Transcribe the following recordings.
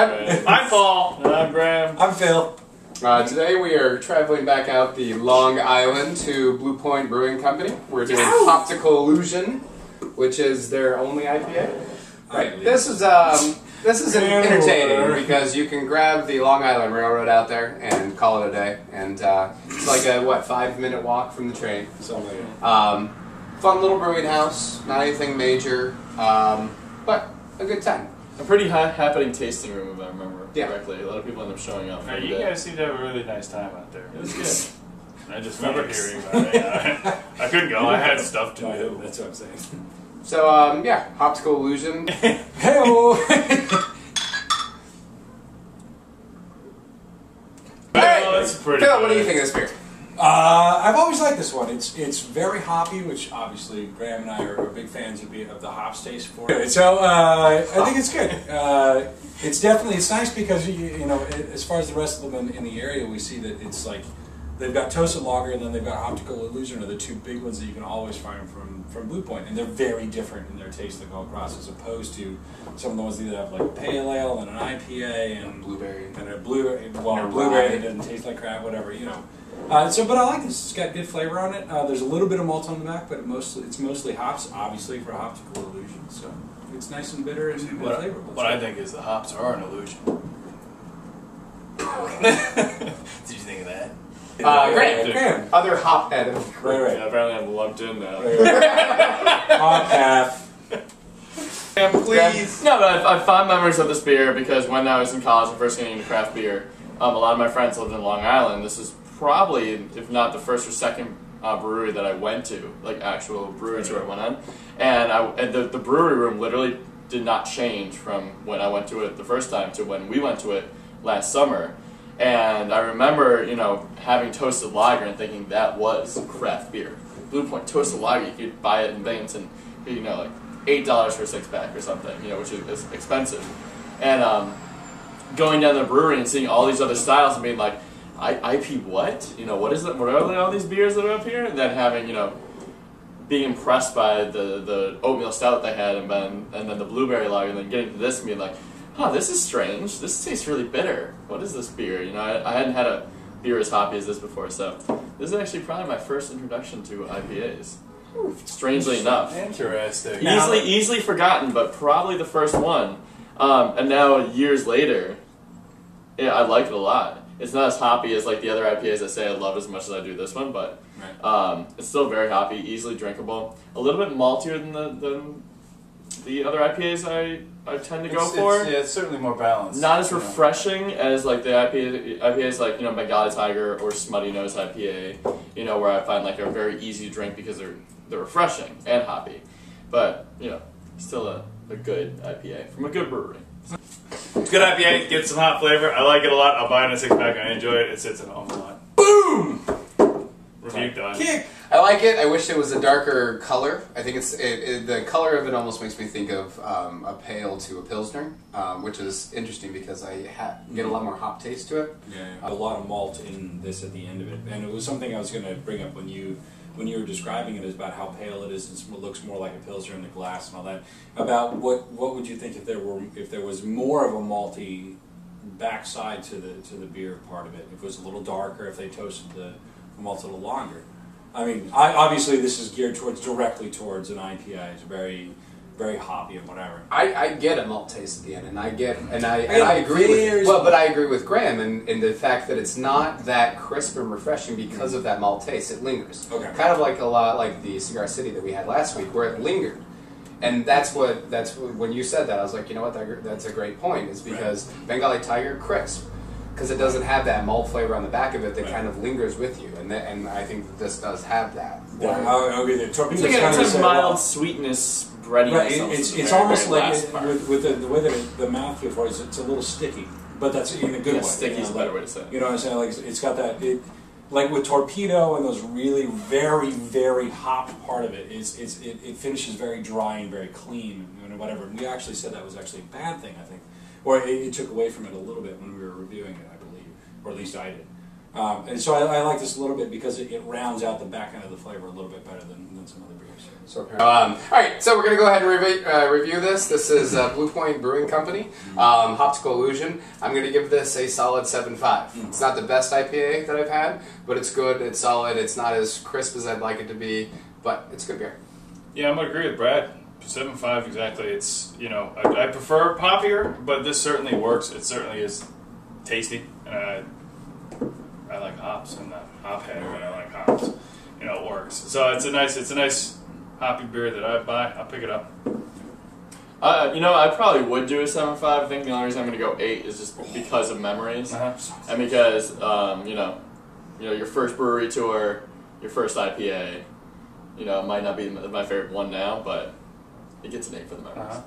Brad. I'm Paul. And I'm Graham. I'm Phil. Today we are traveling back out the Long Island to Blue Point Brewing Company. We're doing Hoptical Illusion, which is their only IPA. Right. This is entertaining because you can grab the Long Island Railroad out there and call it a day. And it's like a 5-minute walk from the train. Fun little brewing house, not anything major, but a good time. A pretty happening tasting room, if I remember correctly. A lot of people end up showing up. You guys seem to have a really nice time out there. It was good. I just remember hearing about it. I couldn't go. I had stuff to do. That's what I'm saying. So, yeah, Hoptical Illusion. Hello. That's pretty Phil, good. what do you think of this beer? I've always liked this one. It's very hoppy, which obviously Graham and I are big fans of the hops taste for it. So I think it's good. It's nice because you know, as far as the rest of them in the area, we see that it's like they've got Toasted Lager and then they've got Hoptical Illusion, are the two big ones that you can always find from Blue Point, and they're very different in their taste that go across, as opposed to some of the ones that have like pale ale and an IPA and blueberry and a blueberry that doesn't taste like crap, whatever, you know. But I like this. It's got good flavor on it. There's a little bit of malt on the back, but it's mostly hops, obviously, for Hoptical Illusion. So it's nice and bitter and flavorful. What I think is the hops are an illusion. Did you think of that? Graham. Other hop head. Right. Yeah, apparently I'm lumped in now. Hop half. Please. No, but I have fond memories of this beer because when I was in college and first getting into craft beer, a lot of my friends lived in Long Island. This is probably, if not the first or second brewery that I went to, like actual brewery tour I went on. And the brewery room literally did not change from when I went to it the first time to when we went to it last summer. And I remember, you know, having Toasted Lager and thinking that was craft beer. Blue Point Toasted Lager, you could buy it in Binghamton, you know, like $8 for a 6-pack or something, you know, which is expensive. And going down to the brewery and seeing all these other styles and being like, IP what? You know, what is it? What are all these beers that are up here? And then having, you know, being impressed by the oatmeal stout they had and then the blueberry lager, and then getting to this and being like, huh, this is strange. This tastes really bitter. What is this beer? You know, I hadn't had a beer as hoppy as this before, so this is actually probably my first introduction to IPAs. Strangely enough. Interesting. Easily forgotten, but probably the first one. And now, years later, yeah, I like it a lot. It's not as hoppy as like the other IPAs I say I love as much as I do this one, but it's still very hoppy, easily drinkable. A little bit maltier than the other IPAs I tend to go for. It's certainly more balanced. Not as refreshing as like the IPAs like, you know, Bengali Tiger or Smutty Nose IPA, you know, where I find like a very easy to drink because they're refreshing and hoppy. But, you know, still a good IPA from a good brewery. It's good IPA, get some hot flavor. I like it a lot. I'll buy it in a 6-pack. I enjoy it. It sits at home a lot. Boom! Review done. Kick. I like it. I wish it was a darker color. I think the color of it almost makes me think of a pale to a pilsner, which is interesting because I get a lot more hop taste to it. Yeah, a lot of malt in this at the end of it, and it was something I was going to bring up when you were describing it, is about how pale it is. It looks more like a pilsner in the glass and all that. About what would you think if there was more of a malty backside to the beer part of it? If it was a little darker, if they toasted the malt a little longer. I mean, obviously this is geared directly towards an IPA. It's very, very hoppy and whatever. I get a malt taste at the end, and I agree with but I agree with Graham in the fact that it's not that crisp and refreshing because of that malt taste. It lingers. Okay. Kind of like a lot like the Cigar City that we had last week, where it lingered. And that's when you said that, I was like, you know what, that's a great point. Is because Bengali Tiger crisp. Because it doesn't have that malt flavor on the back of it that kind of lingers with you, and I think that this does have that. It's a mild sweetness, breadiness. Right, it's almost like with the way that the mouthfeel for it is, it's a little sticky, but that's in a good way. Sticky is a better way to say it. You know what I'm saying? Like it's got that. Like with Torpedo and those really very, very hop part of it, it finishes very dry and very clean and whatever. And we actually said that was actually a bad thing, I think. Or it took away from it a little bit when we were reviewing it, I believe. Or at least I did. And so I like this a little bit because it rounds out the back end of the flavor a little bit better than some other beers. So, all right, so we're going to go ahead and review this. This is Blue Point Brewing Company, Hoptical Illusion. I'm going to give this a solid 7.5. It's not the best IPA that I've had, but it's good, it's solid, it's not as crisp as I'd like it to be, but it's good beer. Yeah, I'm going to agree with Brad. 7.5 exactly. It's, you know, I prefer poppier, but this certainly works. It certainly is tasty. I like hops, and I'm a hop head, but I like hops. You know, it works. So it's a nice hoppy beer that I'd buy. I'll pick it up. You know, I probably would do a 7.5. I think the only reason I'm going to go 8 is just because of memories, and because you know, your first brewery tour, your first IPA. You know, it might not be my favorite one now, but it gets an 8 for the memories.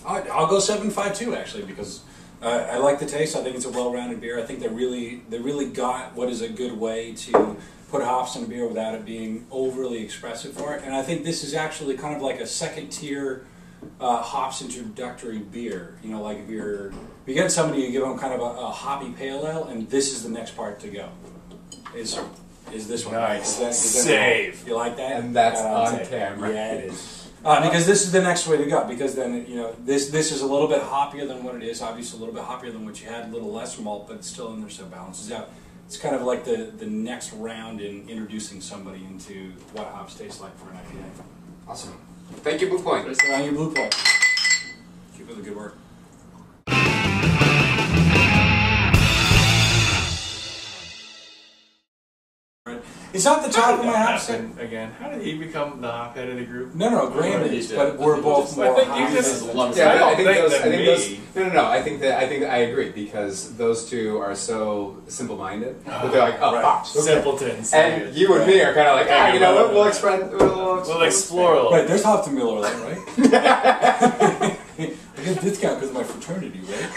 I'll go 7.5 too, actually, because I like the taste. I think it's a well-rounded beer. I think they really got what is a good way to put hops in a beer without it being overly expressive for it. And I think this is actually kind of like a second-tier hops introductory beer. You know, like if you get somebody, you give them kind of a hoppy pale ale, and this is the next part to go. Is this one? Nice. Save. You like that? And that's on camera. Yeah, it is. Because this is the next way to go. Because then, you know, this is a little bit hoppier than what it is. Obviously, a little bit hoppier than what you had. A little less malt, but it's still in there, so it balances out. It's kind of like the next round in introducing somebody into what hops taste like for an IPA. Awesome. Thank you, Blue Point. Place it on your Blue Point. Keep up the good work. It's not the top of my house. Again, how did he become the hop head of the group? No, Graham is, but we're both more I think hoppy. you just lumps. Yeah, I think those. No. I think I agree because those two are so simple-minded. But they're like, oh, hops, okay. Simpletons. And you and me are kind of like, you know what? We'll explore a little. Right, there's Hoptical, right? I get a discount because of my fraternity, right?